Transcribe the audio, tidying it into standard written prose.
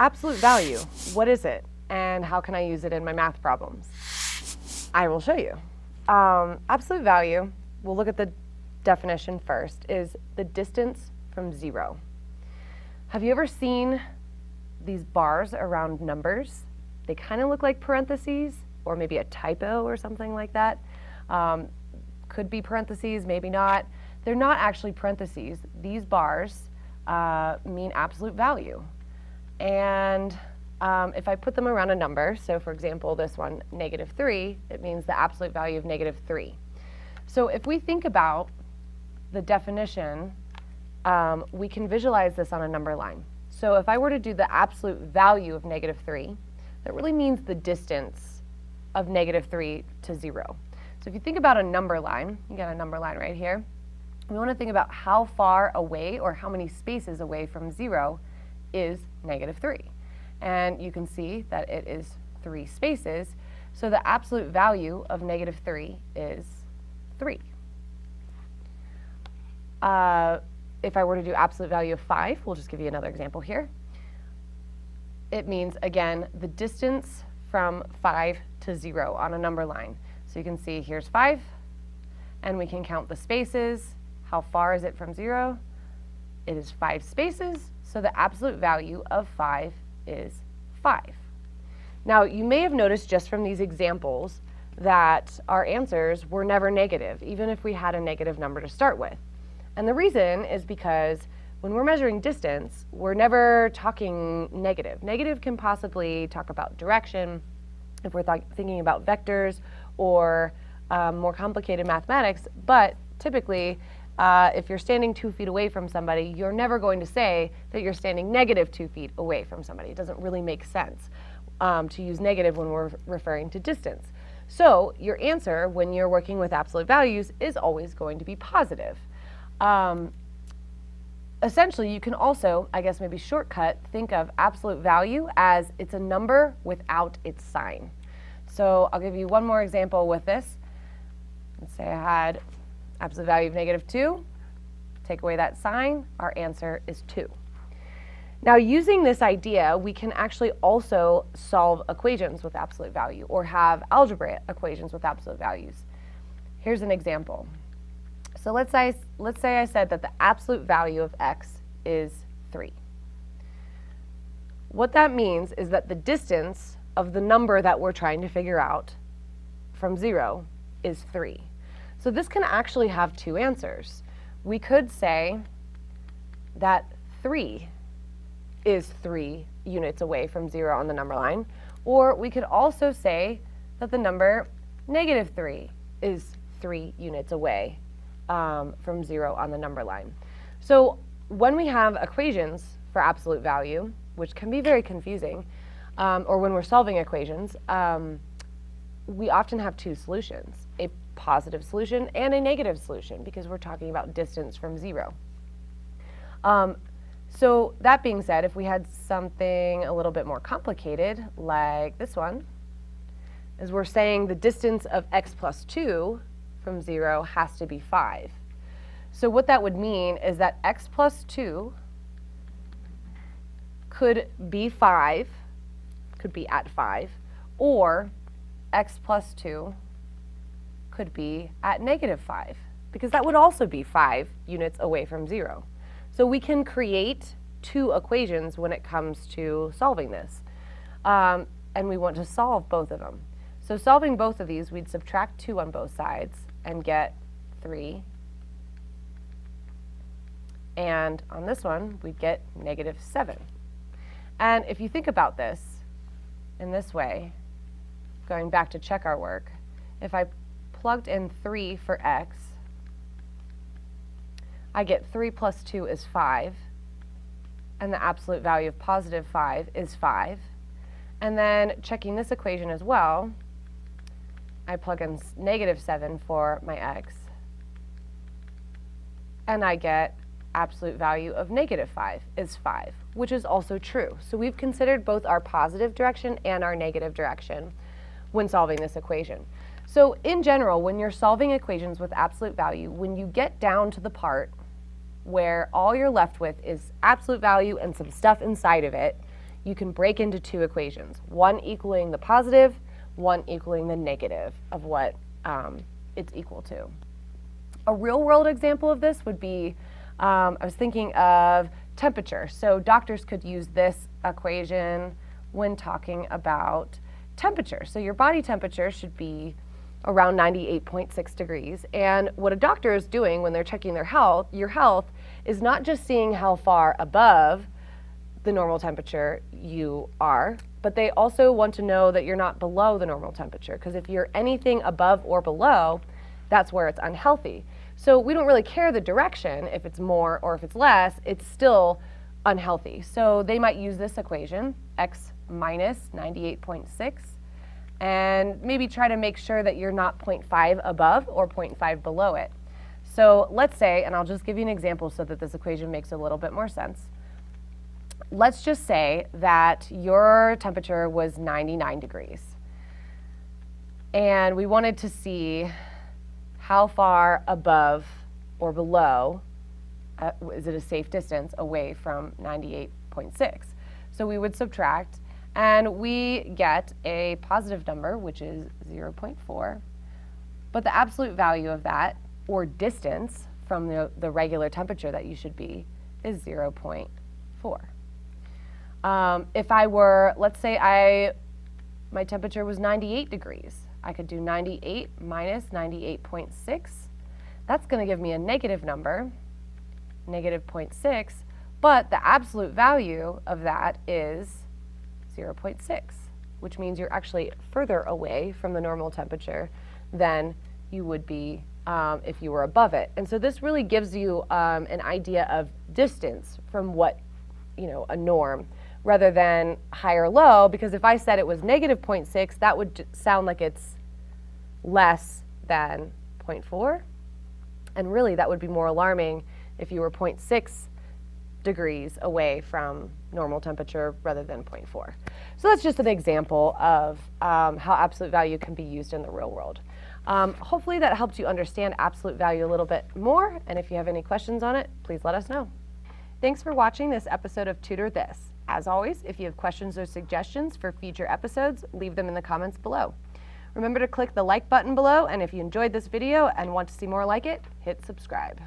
Absolute value, what is it? And how can I use it in my math problems? I will show you. Absolute value, we'll look at the definition first, is the distance from zero. Have you ever seen these bars around numbers? They kind of look like parentheses, or maybe a typo or something like that. Could be parentheses, maybe not. They're not actually parentheses. These bars mean absolute value. And if I put them around a number, so for example, this one, -3, it means the absolute value of -3. So if we think about the definition, we can visualize this on a number line. So if I were to do the absolute value of -3, that really means the distance of -3 to 0. So if you think about a number line, you got a number line right here, we want to think about how far away or how many spaces away from 0 is -3. And you can see that it is 3 spaces, so the absolute value of -3 is 3. If I were to do absolute value of 5, we'll just give you another example here. It means, again, the distance from 5 to 0 on a number line. So you can see here's 5, and we can count the spaces. How far is it from 0? It is 5 spaces, so the absolute value of 5 is 5. Now, you may have noticed just from these examples that our answers were never negative, even if we had a negative number to start with. And the reason is because when we're measuring distance, we're never talking negative. Negative can possibly talk about direction, if we're thinking about vectors or more complicated mathematics, but typically, if you're standing 2 feet away from somebody, you're never going to say that you're standing -2 feet away from somebody. It doesn't really make sense to use negative when we're referring to distance. So your answer when you're working with absolute values is always going to be positive. Essentially, you can also, I guess maybe shortcut, think of absolute value as it's a number without its sign. So I'll give you one more example with this. Let's say I had absolute value of -2, take away that sign, our answer is 2. Now, using this idea, we can actually also solve equations with absolute value or have algebra equations with absolute values. Here's an example. So let's say I said that the absolute value of x is 3. What that means is that the distance of the number that we're trying to figure out from 0 is 3. So this can actually have 2 answers. We could say that 3 is 3 units away from 0 on the number line, or we could also say that the number -3 is 3 units away from 0 on the number line. So when we have equations for absolute value, which can be very confusing, or when we're solving equations, we often have 2 solutions, a positive solution and a negative solution, because we're talking about distance from 0. So that being said, if we had something a little bit more complicated, like this one, is we're saying the distance of x plus 2 from 0 has to be 5. So what that would mean is that x plus 2 could be 5, could be at 5, or x plus 2 could be at -5, because that would also be 5 units away from 0. So we can create 2 equations when it comes to solving this. And we want to solve both of them. So solving both of these, we'd subtract 2 on both sides and get 3. And on this one, we'd get -7. And if you think about this in this way, going back to check our work, if I plugged in 3 for x, I get 3 plus 2 is 5, and the absolute value of positive 5 is 5. And then checking this equation as well, I plug in -7 for my x, and I get absolute value of -5 is 5, which is also true. So we've considered both our positive direction and our negative direction when solving this equation. So in general, when you're solving equations with absolute value, when you get down to the part where all you're left with is absolute value and some stuff inside of it, you can break into two equations, one equaling the positive, one equaling the negative of what it's equal to. A real world example of this would be, I was thinking of temperature. So doctors could use this equation when talking about temperature. So your body temperature should be around 98.6 degrees. And what a doctor is doing when they're checking your health is not just seeing how far above the normal temperature you are, but they also want to know that you're not below the normal temperature, because if you're anything above or below, that's where it's unhealthy. So we don't really care the direction, if it's more or if it's less, it's still unhealthy. So they might use this equation, x minus 98.6, and maybe try to make sure that you're not 0.5 above or 0.5 below it. So let's say, and I'll just give you an example so that this equation makes a little bit more sense. Let's just say that your temperature was 99 degrees. And we wanted to see how far above or below, is it a safe distance away from 98.6? So we would subtract, and we get a positive number, which is 0.4. But the absolute value of that, or distance from the regular temperature that you should be, is 0.4. If I were, let's say my temperature was 98 degrees, I could do 98 minus 98.6. That's going to give me a negative number, negative 0.6, but the absolute value of that is 0.6, which means you're actually further away from the normal temperature than you would be if you were above it. And so this really gives you an idea of distance from what, a norm, rather than high or low, because if I said it was negative 0.6, that would sound like it's less than 0.4. And really, that would be more alarming if you were 0.6 degrees away from normal temperature rather than 0.4. So that's just an example of how absolute value can be used in the real world. Hopefully that helped you understand absolute value a little bit more, and if you have any questions on it, please let us know. Thanks for watching this episode of Tutor This. As always, if you have questions or suggestions for future episodes, leave them in the comments below. Remember to click the like button below, and if you enjoyed this video and want to see more like it, hit subscribe.